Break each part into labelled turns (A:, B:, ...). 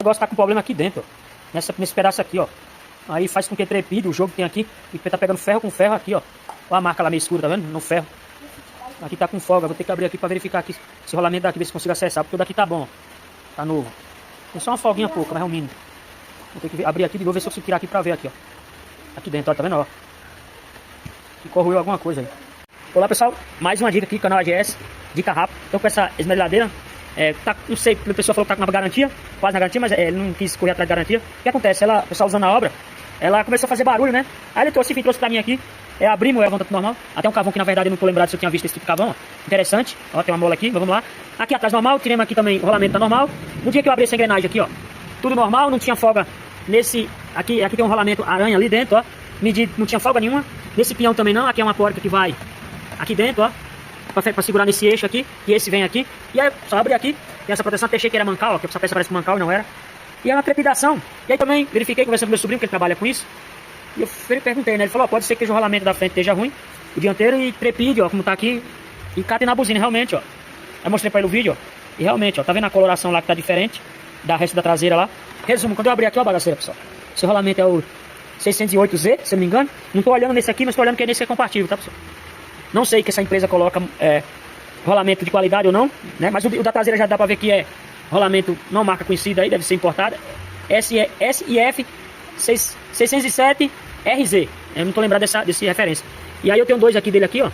A: negócio tá com problema aqui dentro, ó. Nesse pedaço aqui, ó. Aí faz com que trepide o jogo que tem aqui. E tá pegando ferro com ferro aqui, ó. Olha a marca lá meio escura, tá vendo? No ferro. Aqui tá com folga. Vou ter que abrir aqui pra verificar aqui esse rolamento daqui, ver se consigo acessar. Porque o daqui tá bom, ó. Tá novo. Tem só uma folguinha pouca, mas é um mínimo. Vou ter que abrir aqui de novo, ver se eu consigo tirar aqui pra ver aqui, ó. Aqui dentro, ó. Tá vendo, ó? Que corroeu alguma coisa aí. Olá, pessoal. Mais uma dica aqui, canal AGS. Dica rápida. Então com essa esmerilhadeira. Tá, não sei, a pessoa falou que tá com uma garantia, quase na garantia, mas ele não quis correr atrás da garantia. O que acontece? O pessoal usando a obra, ela começou a fazer barulho, né? Aí ele trouxe pra mim aqui, abrimos, levanta tudo normal. Até um cavão que na verdade eu não tô lembrado se eu tinha visto esse tipo de cavão, ó. Interessante, ó, tem uma mola aqui, mas vamos lá. Aqui atrás normal, tiramos aqui também, o rolamento tá normal. No dia que eu abri essa engrenagem aqui, ó, tudo normal, não tinha folga nesse, aqui tem um rolamento aranha ali dentro, ó. Medido, não tinha folga nenhuma. Nesse pinhão também não, aqui é uma porta que vai aqui dentro, ó. Pra segurar nesse eixo aqui, e esse vem aqui. E aí, só abre aqui, tem essa proteção, até achei que era mancal, ó, que essa peça parece mancal e não era. E é uma trepidação. E aí também, verifiquei, conversando com meu sobrinho, que ele trabalha com isso. E eu perguntei, né, ele falou, ó, pode ser que o rolamento da frente esteja ruim, o dianteiro, e trepide, ó, como tá aqui, e cate na buzina, realmente, ó. Aí mostrei pra ele o vídeo, ó, e realmente, ó, tá vendo a coloração lá que tá diferente, da resto da traseira lá. Resumo, quando eu abrir aqui, ó, bagaceira, pessoal, esse rolamento é o 608Z, se eu não me engano. Não tô olhando nesse aqui, mas tô olhando que é nesse que é compatível, tá, pessoal? Não sei que essa empresa coloca rolamento de qualidade ou não, né? Mas o da traseira já dá pra ver que é rolamento não marca conhecida aí, deve ser importada. SIF 607 RZ. Eu não tô lembrado desse referência. E aí eu tenho dois aqui dele aqui, ó.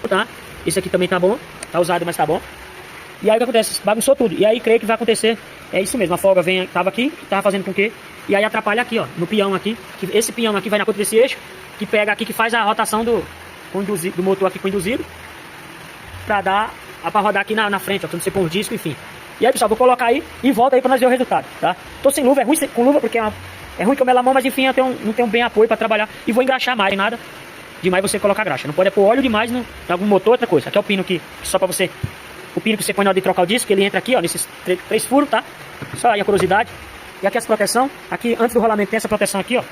A: Tá? Esse aqui também tá bom. Tá usado, mas tá bom. E aí o que acontece? Bagunçou tudo. E aí creio que vai acontecer. É isso mesmo. A folga tava aqui, tava fazendo com que. E aí atrapalha aqui, ó. No peão aqui. Esse peão aqui vai na conta desse eixo. Que pega aqui, que faz a rotação do motor aqui com induzido, pra rodar aqui na frente, ó, quando você põe um disco, enfim. E aí, pessoal, vou colocar aí e volta aí pra nós ver o resultado, tá? Tô sem luva, é ruim com luva porque é ruim com a minha mão, mas enfim, eu não tenho bem apoio pra trabalhar. E vou engraxar mais, nada demais você colocar graxa. Não pode pôr óleo demais em algum motor, outra coisa. Aqui é o pino que só pra você, o pino que você põe na hora de trocar o disco, ele entra aqui, ó, nesses três furos, tá? Só aí a curiosidade. E aqui as proteção, aqui antes do rolamento tem essa proteção aqui, ó.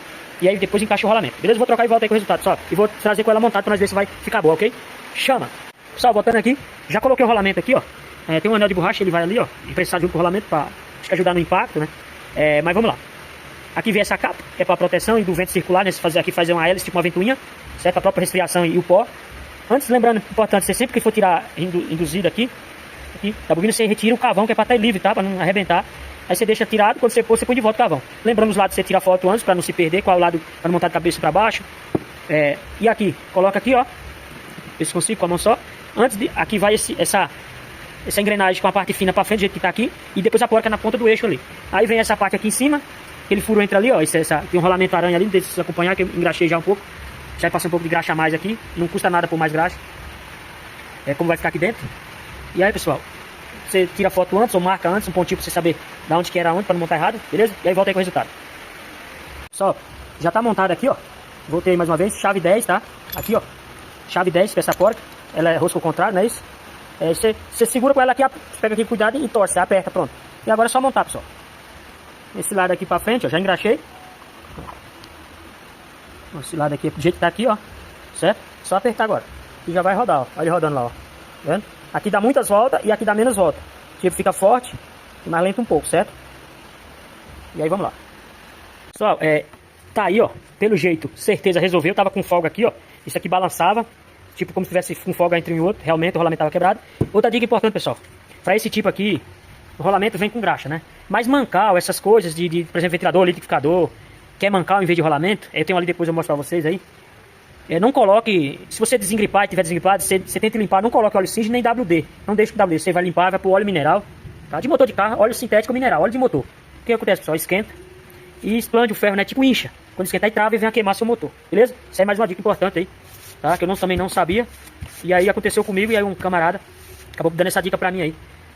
A: E aí depois encaixa o rolamento. Beleza? Vou trocar e volta aí com o resultado só. E vou trazer com ela montada pra nós ver se vai ficar boa, ok? Chama! Pessoal, voltando aqui. Já coloquei o rolamento aqui, ó. Tem um anel de borracha, ele vai ali, ó. Emprestado junto com o rolamento pra ajudar no impacto, né? Mas vamos lá. Aqui vem essa capa, que é pra proteção e do vento circular, né? Aqui fazer uma hélice, tipo uma ventoinha, certo? A própria resfriação e o pó. Antes, lembrando, importante, você sempre que for tirar induzido aqui da bobina, você retira o cavão, que é pra estar livre, tá? Pra não arrebentar. Aí você deixa tirado, quando você pôr, você põe de volta o cavão. Lembrando os lados, você tira a foto antes, pra não se perder, qual é o lado para montar de cabeça pra baixo. E aqui, coloca aqui, ó. Ver se consigo com a mão só. Aqui vai essa engrenagem com a parte fina pra frente, do jeito que tá aqui. E depois a porca na ponta do eixo ali. Aí vem essa parte aqui em cima. Aquele furo entra ali, ó. Tem um rolamento aranha ali, não deixa vocês acompanhar, que eu engraxei já um pouco. Já vai passar um pouco de graxa a mais aqui. Não custa nada por mais graxa. Como vai ficar aqui dentro. E aí, pessoal, você tira a foto antes ou marca antes, um pontinho pra você saber da onde que era onde, pra não montar errado, beleza? E aí volta aí com o resultado. Pessoal, já tá montado aqui, ó. Voltei mais uma vez, chave 10, tá? Aqui, ó. Chave 10 pra essa porca. Ela é rosca ao contrário, não é isso? Você segura com ela aqui, pega aqui cuidado e torce, aperta, pronto. E agora é só montar, pessoal. Esse lado aqui pra frente, ó, já engraxei. Esse lado aqui, do jeito que tá aqui, ó. Certo? Só apertar agora. E já vai rodar, ó. Olha ele rodando lá, ó. Tá vendo? Aqui dá muitas voltas e aqui dá menos voltas. Tipo, fica forte e mais lento um pouco, certo? E aí vamos lá. Pessoal, tá aí, ó. Pelo jeito, certeza, resolveu. Tava com folga aqui, ó. Isso aqui balançava. Tipo, como se tivesse com folga entre um e outro. Realmente, o rolamento tava quebrado. Outra dica importante, pessoal. Pra esse tipo aqui, o rolamento vem com graxa, né? Mas mancal, essas coisas por exemplo, ventilador, liquidificador, que é mancal em vez de rolamento. Eu tenho ali, depois eu mostro pra vocês aí. Não coloque, se você desengripar e tiver desengripado, você tenta limpar, não coloque óleo cinza nem WD. Não deixe com WD, você vai limpar, vai pro óleo mineral, tá? De motor de carro, óleo sintético mineral, óleo de motor. O que acontece, pessoal? Esquenta e explode o ferro, né? Tipo incha. Quando esquentar e trava e vem a queimar seu motor, beleza? Isso é mais uma dica importante aí, tá? Que eu também não sabia. E aí aconteceu comigo e aí um camarada acabou dando essa dica pra mim aí.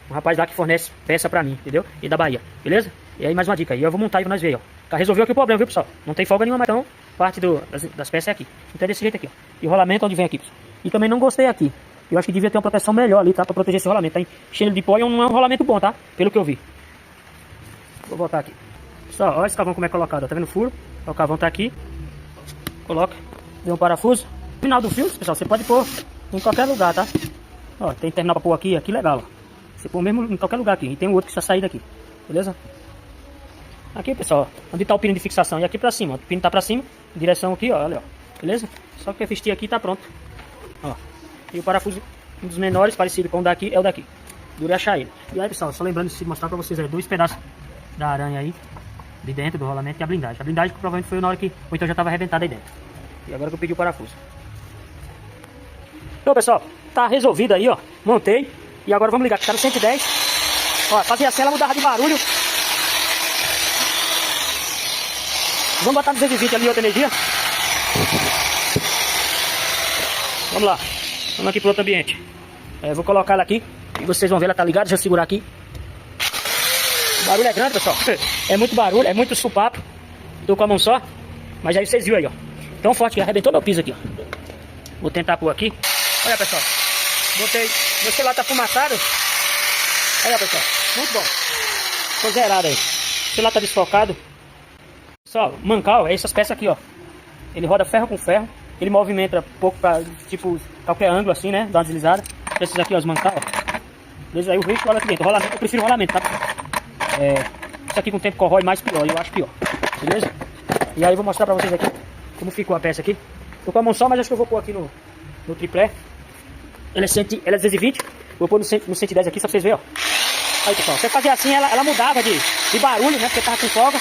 A: Um rapaz lá que fornece peça pra mim, entendeu? E da Bahia, beleza? E aí mais uma dica aí, eu vou montar aí pra nós ver, ó. Tá, resolveu aqui o problema, viu, pessoal? Não tem folga nenhuma, mas então parte das peças é aqui. Então é desse jeito aqui, ó. E o rolamento onde vem aqui, pessoal. E também não gostei aqui. Eu acho que devia ter uma proteção melhor ali, tá? Pra proteger esse rolamento. Tá enchendo de pó e não é um rolamento bom, tá? Pelo que eu vi. Vou voltar aqui. Pessoal, olha esse cavão como é colocado, ó. Tá vendo o furo? O cavão tá aqui. Coloca. Deu um parafuso. Final do fio, pessoal, você pode pôr em qualquer lugar, tá? Ó, tem terminal pra pôr aqui legal, ó. Você põe mesmo em qualquer lugar aqui. E tem um outro que está saído aqui. Beleza? Aqui, pessoal, onde tá o pino de fixação. E aqui pra cima, ó. O pino tá pra cima, direção aqui, ó, olha, ó. Beleza? Só que vestir aqui tá pronto. Ó. E o parafuso, um dos menores, parecido com o daqui, é o daqui. Dura achar ele. E aí, pessoal, só lembrando de mostrar pra vocês aí, 2 pedaços da aranha aí, de dentro do rolamento e a blindagem. A blindagem que provavelmente foi na hora que, ou então já tava arrebentada aí dentro. E agora que eu pedi o parafuso. Então, pessoal, tá resolvido aí, ó. Montei. E agora vamos ligar, que tá no 110. Ó, fazia assim, ela mudava de barulho. Vamos botar 220 ali, outra energia. Vamos lá. Vamos aqui pro outro ambiente. Vou colocar ela aqui. E vocês vão ver, ela tá ligada. Deixa eu segurar aqui. O barulho é grande, pessoal. É muito barulho, é muito supapo. Tô com a mão só. Mas aí vocês viram aí, ó. Tão forte que arrebentou meu piso aqui, ó. Vou tentar pôr aqui. Olha, pessoal. Botei. Meu celular tá fumaçado. Olha, pessoal. Muito bom. Tô zerado aí. O celular tá desfocado. Pessoal, mancal é essas peças aqui, ó. Ele roda ferro com ferro. Ele movimenta um pouco pra, tipo, qualquer ângulo assim, né? Dá uma deslizada. Esses aqui, ó, os mancal, ó. Beleza? Aí o veículo olha aqui dentro. Rolamento, eu prefiro rolamento, tá? Isso aqui com o tempo corrói mais pior. Eu acho pior. Beleza? E aí eu vou mostrar pra vocês aqui como ficou a peça aqui. Tô com a mão só, mas acho que eu vou pôr aqui no triplé. Ela é 220. Vou pôr no 110 aqui, só pra vocês verem, ó. Aí, pessoal, você fazer assim, ela mudava de barulho, né? Porque tava com folga.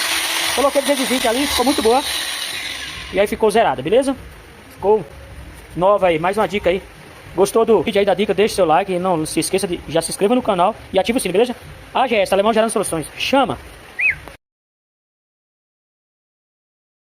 A: Coloquei 220 ali, ficou muito boa. E aí ficou zerada, beleza? Ficou nova aí, mais uma dica aí. Gostou do vídeo aí da dica? Deixa seu like. Não se esqueça de já se inscreva no canal e ativa o sino, beleza? AGS, Alemão Gerando Soluções. Chama!